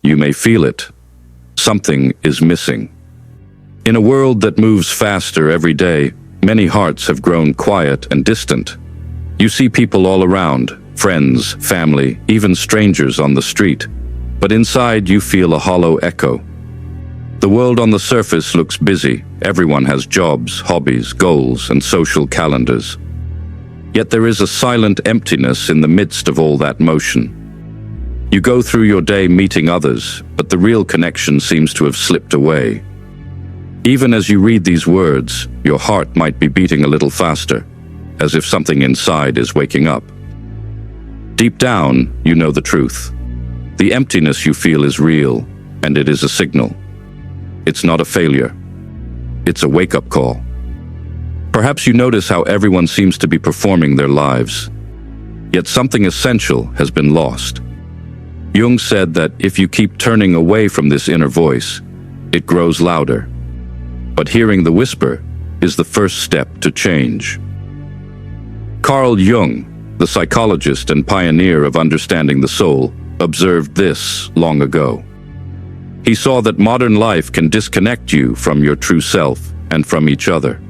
you may feel it. Something is missing. In a world that moves faster every day, many hearts have grown quiet and distant. You see people all around, friends, family, even strangers on the street. But inside you feel a hollow echo. The world on the surface looks busy. Everyone has jobs, hobbies, goals, and social calendars. Yet there is a silent emptiness in the midst of all that motion. You go through your day meeting others, but the real connection seems to have slipped away. Even as you read these words, your heart might be beating a little faster, as if something inside is waking up. Deep down, you know the truth. The emptiness you feel is real, and it is a signal. It's not a failure. It's a wake-up call. Perhaps you notice how everyone seems to be performing their lives, yet something essential has been lost. Jung said that if you keep turning away from this inner voice, it grows louder. But hearing the whisper is the first step to change. Carl Jung, the psychologist and pioneer of understanding the soul, observed this long ago. He saw that modern life can disconnect you from your true self and from each other.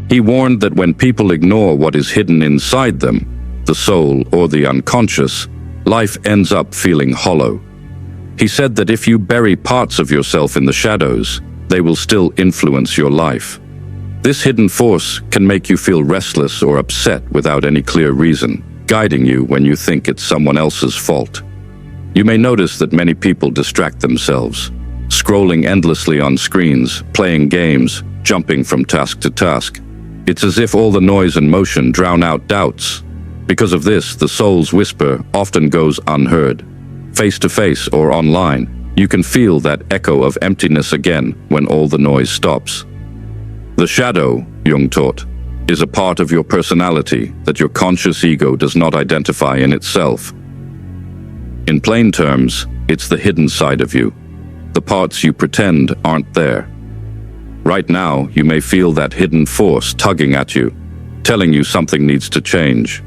He warned that when people ignore what is hidden inside them, the soul or the unconscious, life ends up feeling hollow. He said that if you bury parts of yourself in the shadows, they will still influence your life. This hidden force can make you feel restless or upset without any clear reason, guiding you when you think it's someone else's fault. You may notice that many people distract themselves, scrolling endlessly on screens, playing games, jumping from task to task. It's as if all the noise and motion drown out doubts. Because of this, the soul's whisper often goes unheard. Face to face or online, you can feel that echo of emptiness again when all the noise stops. The shadow, Jung taught, is a part of your personality that your conscious ego does not identify in itself. In plain terms, it's the hidden side of you. The parts you pretend aren't there. Right now, you may feel that hidden force tugging at you, telling you something needs to change.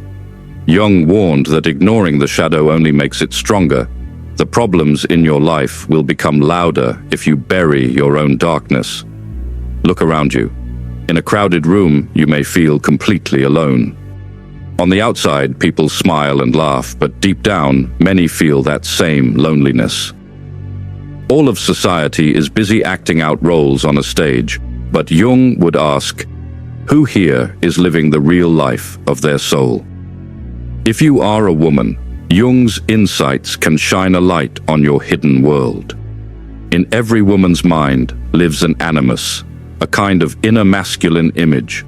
Jung warned that ignoring the shadow only makes it stronger. The problems in your life will become louder if you bury your own darkness. Look around you. In a crowded room, you may feel completely alone. On the outside, people smile and laugh, but deep down, many feel that same loneliness. All of society is busy acting out roles on a stage, but Jung would ask, who here is living the real life of their soul? If you are a woman, Jung's insights can shine a light on your hidden world. In every woman's mind lives an animus, a kind of inner masculine image.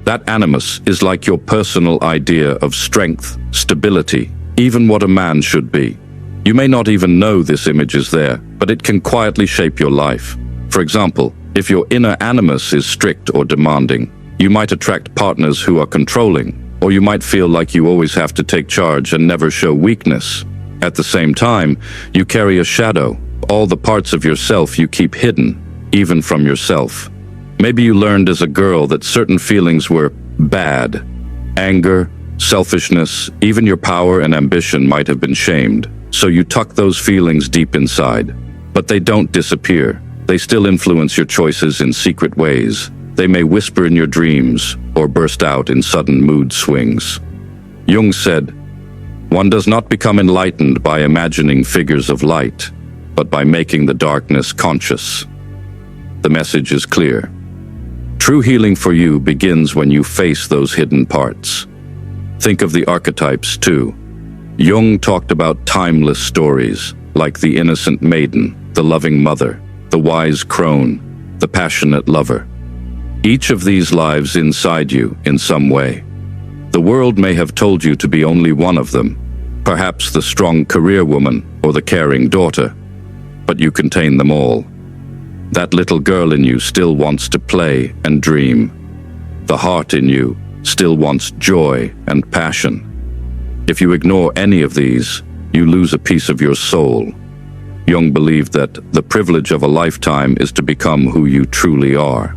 That animus is like your personal idea of strength, stability, even what a man should be. You may not even know this image is there, but it can quietly shape your life. For example, if your inner animus is strict or demanding, you might attract partners who are controlling, or you might feel like you always have to take charge and never show weakness. At the same time, you carry a shadow, all the parts of yourself you keep hidden, even from yourself. Maybe you learned as a girl that certain feelings were bad. Anger, selfishness, even your power and ambition might have been shamed. So you tuck those feelings deep inside. But they don't disappear. They still influence your choices in secret ways. They may whisper in your dreams or burst out in sudden mood swings. Jung said, one does not become enlightened by imagining figures of light, but by making the darkness conscious. The message is clear. True healing for you begins when you face those hidden parts. Think of the archetypes too. Jung talked about timeless stories, like the innocent maiden, the loving mother, the wise crone, the passionate lover. Each of these lives inside you in some way. The world may have told you to be only one of them, perhaps the strong career woman or the caring daughter, but you contain them all. That little girl in you still wants to play and dream. The heart in you still wants joy and passion. If you ignore any of these, you lose a piece of your soul. Jung believed that the privilege of a lifetime is to become who you truly are.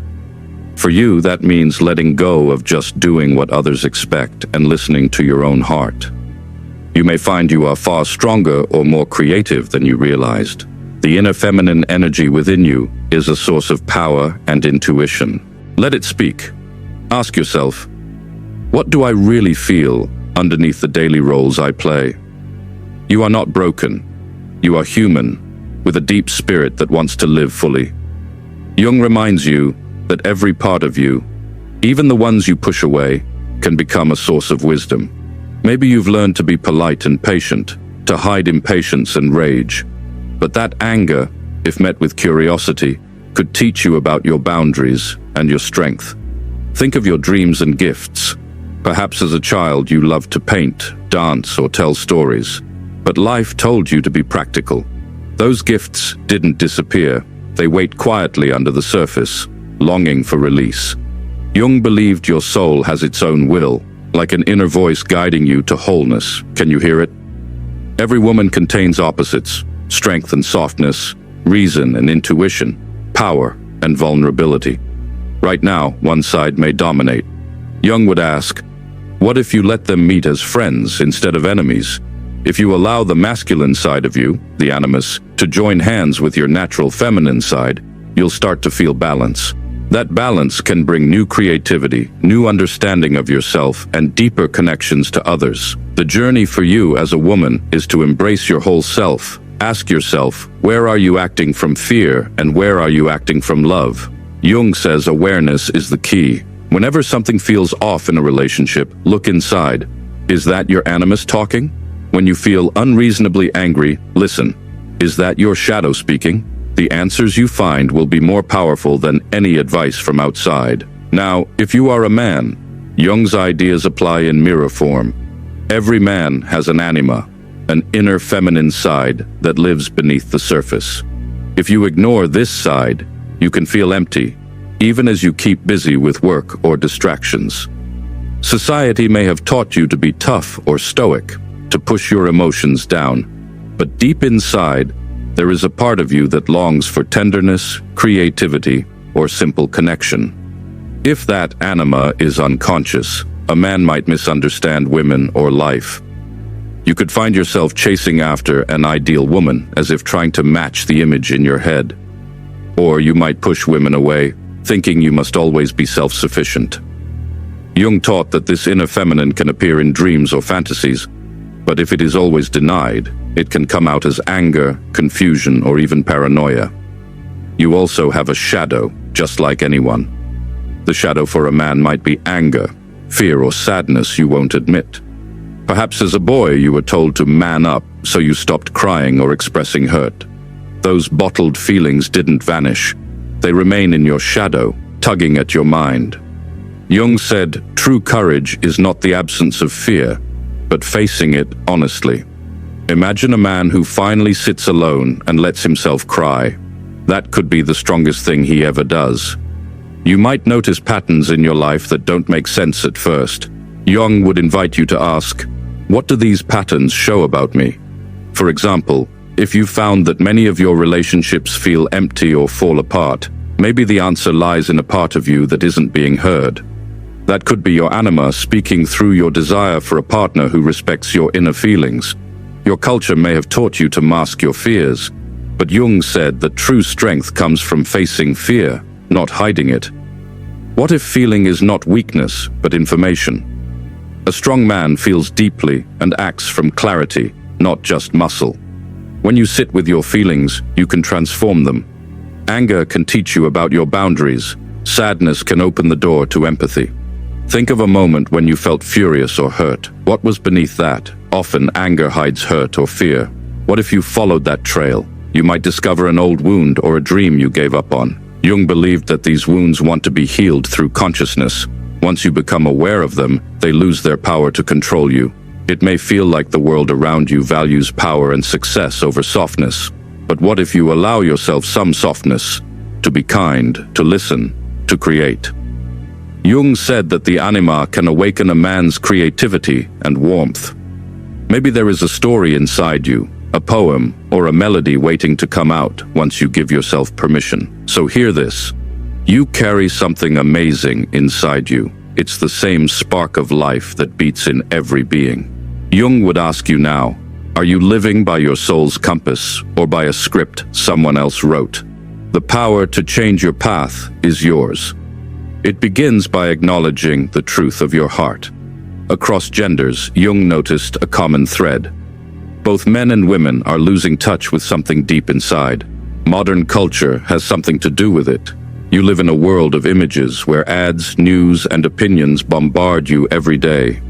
For you, that means letting go of just doing what others expect and listening to your own heart. You may find you are far stronger or more creative than you realized. The inner feminine energy within you is a source of power and intuition. Let it speak. Ask yourself, what do I really feel underneath the daily roles I play? You are not broken. You are human, with a deep spirit that wants to live fully. Jung reminds you that every part of you, even the ones you push away, can become a source of wisdom. Maybe you've learned to be polite and patient, to hide impatience and rage. But that anger, if met with curiosity, could teach you about your boundaries and your strength. Think of your dreams and gifts. Perhaps as a child you loved to paint, dance, or tell stories. But life told you to be practical. Those gifts didn't disappear. They wait quietly under the surface, longing for release. Jung believed your soul has its own will, like an inner voice guiding you to wholeness. Can you hear it? Every woman contains opposites, strength and softness, reason and intuition, power and vulnerability. Right now, one side may dominate. Jung would ask, what if you let them meet as friends instead of enemies? If you allow the masculine side of you, the Animus, to join hands with your natural feminine side, you'll start to feel balance. That balance can bring new creativity, new understanding of yourself, and deeper connections to others. The journey for you as a woman is to embrace your whole self. Ask yourself, where are you acting from fear and where are you acting from love? Jung says awareness is the key. Whenever something feels off in a relationship, look inside. Is that your Animus talking? When you feel unreasonably angry, listen. Is that your shadow speaking? The answers you find will be more powerful than any advice from outside. Now, if you are a man, Jung's ideas apply in mirror form. Every man has an anima, an inner feminine side that lives beneath the surface. If you ignore this side, you can feel empty, even as you keep busy with work or distractions. Society may have taught you to be tough or stoic, to push your emotions down, but deep inside, there is a part of you that longs for tenderness, creativity, or simple connection. If that anima is unconscious, a man might misunderstand women or life. You could find yourself chasing after an ideal woman as if trying to match the image in your head. Or you might push women away, thinking you must always be self-sufficient. Jung taught that this inner feminine can appear in dreams or fantasies, but if it is always denied, it can come out as anger, confusion, or even paranoia. You also have a shadow, just like anyone. The shadow for a man might be anger, fear, or sadness you won't admit. Perhaps as a boy you were told to man up, so you stopped crying or expressing hurt. Those bottled feelings didn't vanish. They remain in your shadow, tugging at your mind. Jung said, true courage is not the absence of fear, but facing it honestly. Imagine a man who finally sits alone and lets himself cry. That could be the strongest thing he ever does. You might notice patterns in your life that don't make sense at first. Jung would invite you to ask, what do these patterns show about me? For example, if you found that many of your relationships feel empty or fall apart, maybe the answer lies in a part of you that isn't being heard. That could be your anima speaking through your desire for a partner who respects your inner feelings. Your culture may have taught you to mask your fears, but Jung said that true strength comes from facing fear, not hiding it. What if feeling is not weakness, but information? A strong man feels deeply and acts from clarity, not just muscle. When you sit with your feelings, you can transform them. Anger can teach you about your boundaries. Sadness can open the door to empathy. Think of a moment when you felt furious or hurt. What was beneath that? Often anger hides hurt or fear. What if you followed that trail? You might discover an old wound or a dream you gave up on. Jung believed that these wounds want to be healed through consciousness. Once you become aware of them, they lose their power to control you. It may feel like the world around you values power and success over softness. But what if you allow yourself some softness? To be kind, to listen, to create. Jung said that the anima can awaken a man's creativity and warmth. Maybe there is a story inside you, a poem or a melody waiting to come out once you give yourself permission. So hear this. You carry something amazing inside you. It's the same spark of life that beats in every being. Jung would ask you now, are you living by your soul's compass or by a script someone else wrote? The power to change your path is yours. It begins by acknowledging the truth of your heart. Across genders, Jung noticed a common thread. Both men and women are losing touch with something deep inside. Modern culture has something to do with it. You live in a world of images where ads, news, and opinions bombard you every day.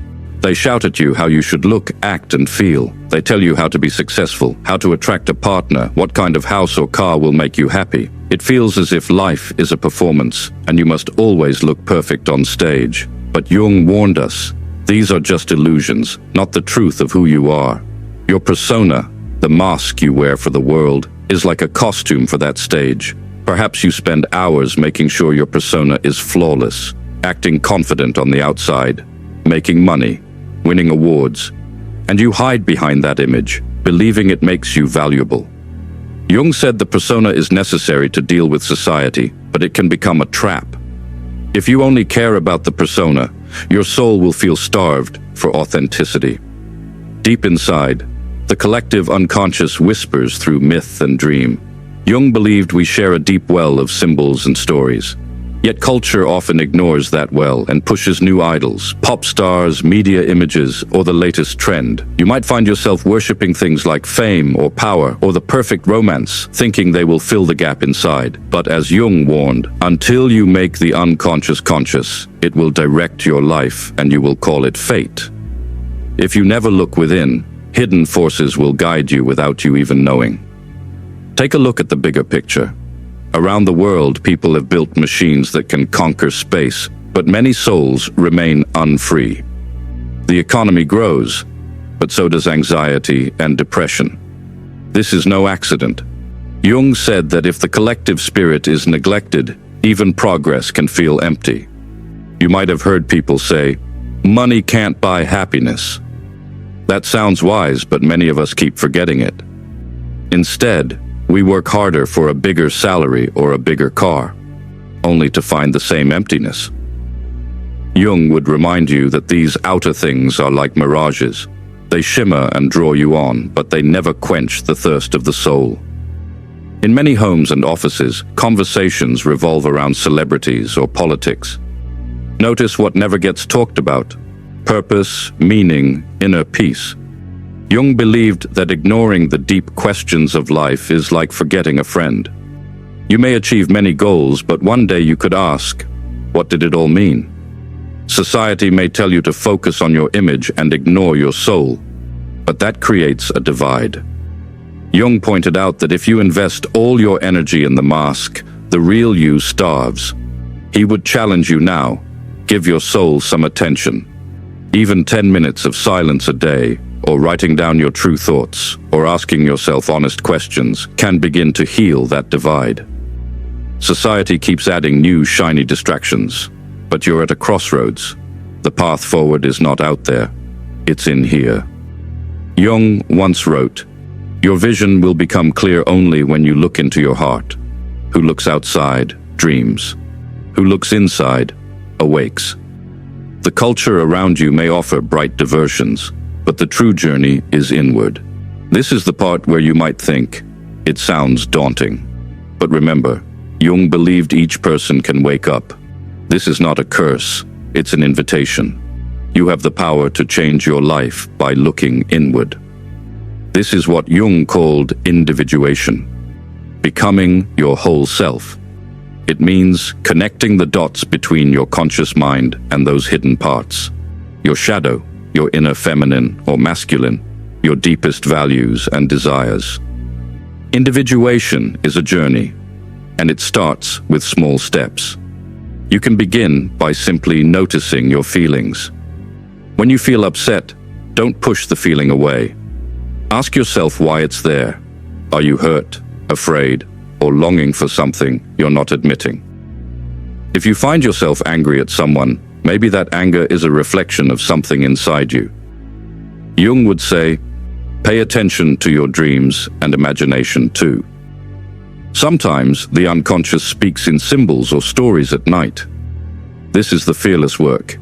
They shout at you how you should look, act, and feel. They tell you how to be successful, how to attract a partner, what kind of house or car will make you happy. It feels as if life is a performance, and you must always look perfect on stage. But Jung warned us, these are just illusions, not the truth of who you are. Your persona, the mask you wear for the world, is like a costume for that stage. Perhaps you spend hours making sure your persona is flawless, acting confident on the outside, making money, winning awards, and you hide behind that image, believing it makes you valuable. Jung said the persona is necessary to deal with society, but it can become a trap. If you only care about the persona, your soul will feel starved for authenticity. Deep inside, the collective unconscious whispers through myth and dream. Jung believed we share a deep well of symbols and stories. Yet culture often ignores that well and pushes new idols, pop stars, media images, or the latest trend. You might find yourself worshipping things like fame or power or the perfect romance, thinking they will fill the gap inside. But as Jung warned, until you make the unconscious conscious, it will direct your life and you will call it fate. If you never look within, hidden forces will guide you without you even knowing. Take a look at the bigger picture. Around the world, people have built machines that can conquer space, but many souls remain unfree. The economy grows, but so does anxiety and depression. This is no accident. Jung said that if the collective spirit is neglected, even progress can feel empty. You might have heard people say, "Money can't buy happiness." That sounds wise, but many of us keep forgetting it. Instead, we work harder for a bigger salary or a bigger car, only to find the same emptiness. Jung would remind you that these outer things are like mirages. They shimmer and draw you on, but they never quench the thirst of the soul. In many homes and offices, conversations revolve around celebrities or politics. Notice what never gets talked about: purpose, meaning, inner peace. Jung believed that ignoring the deep questions of life is like forgetting a friend. You may achieve many goals, but one day you could ask, what did it all mean? Society may tell you to focus on your image and ignore your soul, but that creates a divide. Jung pointed out that if you invest all your energy in the mask, the real you starves. He would challenge you now, give your soul some attention. Even 10 minutes of silence a day, or writing down your true thoughts, or asking yourself honest questions, can begin to heal that divide. Society keeps adding new shiny distractions, but you're at a crossroads. The path forward is not out there, it's in here. Jung once wrote, "Your vision will become clear only when you look into your heart. Who looks outside, dreams. Who looks inside, awakes." The culture around you may offer bright diversions, but the true journey is inward. This is the part where you might think, it sounds daunting. But remember, Jung believed each person can wake up. This is not a curse, it's an invitation. You have the power to change your life by looking inward. This is what Jung called individuation, becoming your whole self. It means connecting the dots between your conscious mind and those hidden parts. Your shadow, your inner feminine or masculine, your deepest values and desires. Individuation is a journey, and it starts with small steps. You can begin by simply noticing your feelings. When you feel upset, don't push the feeling away. Ask yourself why it's there. Are you hurt, afraid, or longing for something you're not admitting? If you find yourself angry at someone, maybe that anger is a reflection of something inside you. Jung would say, pay attention to your dreams and imagination too. Sometimes the unconscious speaks in symbols or stories at night. This is the fearless work,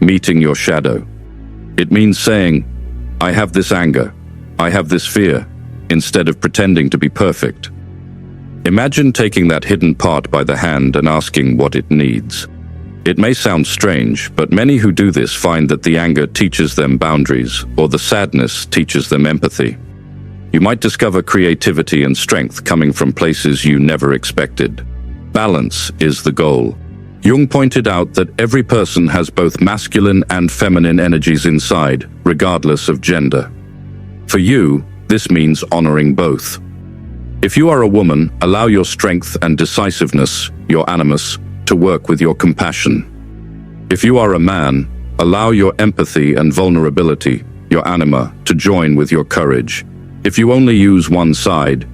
meeting your shadow. It means saying, I have this anger. I have this fear, instead of pretending to be perfect. Imagine taking that hidden part by the hand and asking what it needs. It may sound strange, but many who do this find that the anger teaches them boundaries, or the sadness teaches them empathy. You might discover creativity and strength coming from places you never expected. Balance is the goal. Jung pointed out that every person has both masculine and feminine energies inside, regardless of gender. For you, this means honoring both. If you are a woman, allow your strength and decisiveness, your animus, to work with your compassion. If you are a man, allow your empathy and vulnerability, your anima, to join with your courage. If you only use one side,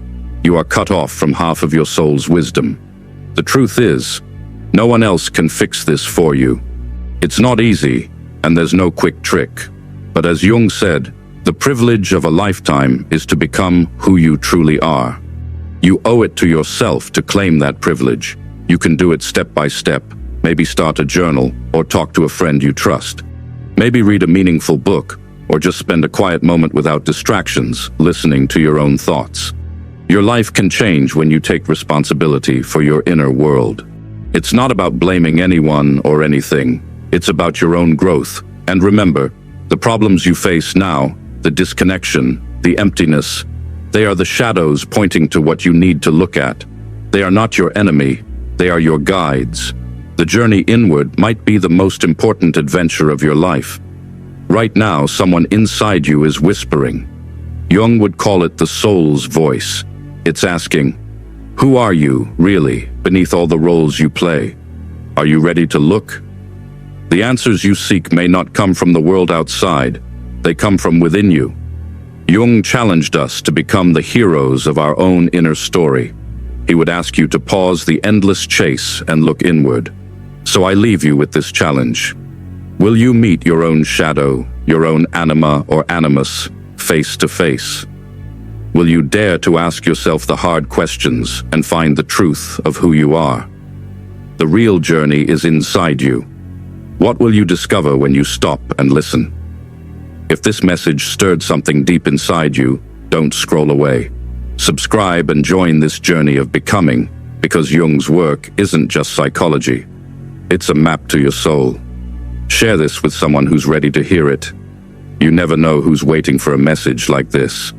you are cut off from half of your soul's wisdom. The truth is, no one else can fix this for you. It's not easy, and there's no quick trick. But as Jung said, the privilege of a lifetime is to become who you truly are. You owe it to yourself to claim that privilege. You can do it step by step. Maybe start a journal or talk to a friend you trust. Maybe read a meaningful book or just spend a quiet moment without distractions, listening to your own thoughts. Your life can change when you take responsibility for your inner world. It's not about blaming anyone or anything. It's about your own growth. And remember, the problems you face now, the disconnection, the emptiness, they are the shadows pointing to what you need to look at. They are not your enemy. They are your guides. The journey inward might be the most important adventure of your life. Right now, someone inside you is whispering. Jung would call it the soul's voice. It's asking, who are you, really, beneath all the roles you play? Are you ready to look? The answers you seek may not come from the world outside. They come from within you. Jung challenged us to become the heroes of our own inner story. He would ask you to pause the endless chase and look inward. So I leave you with this challenge. Will you meet your own shadow, your own anima or animus, face to face? Will you dare to ask yourself the hard questions and find the truth of who you are? The real journey is inside you. What will you discover when you stop and listen? If this message stirred something deep inside you, don't scroll away. Subscribe and join this journey of becoming, because Jung's work isn't just psychology. It's a map to your soul. Share this with someone who's ready to hear it. You never know who's waiting for a message like this.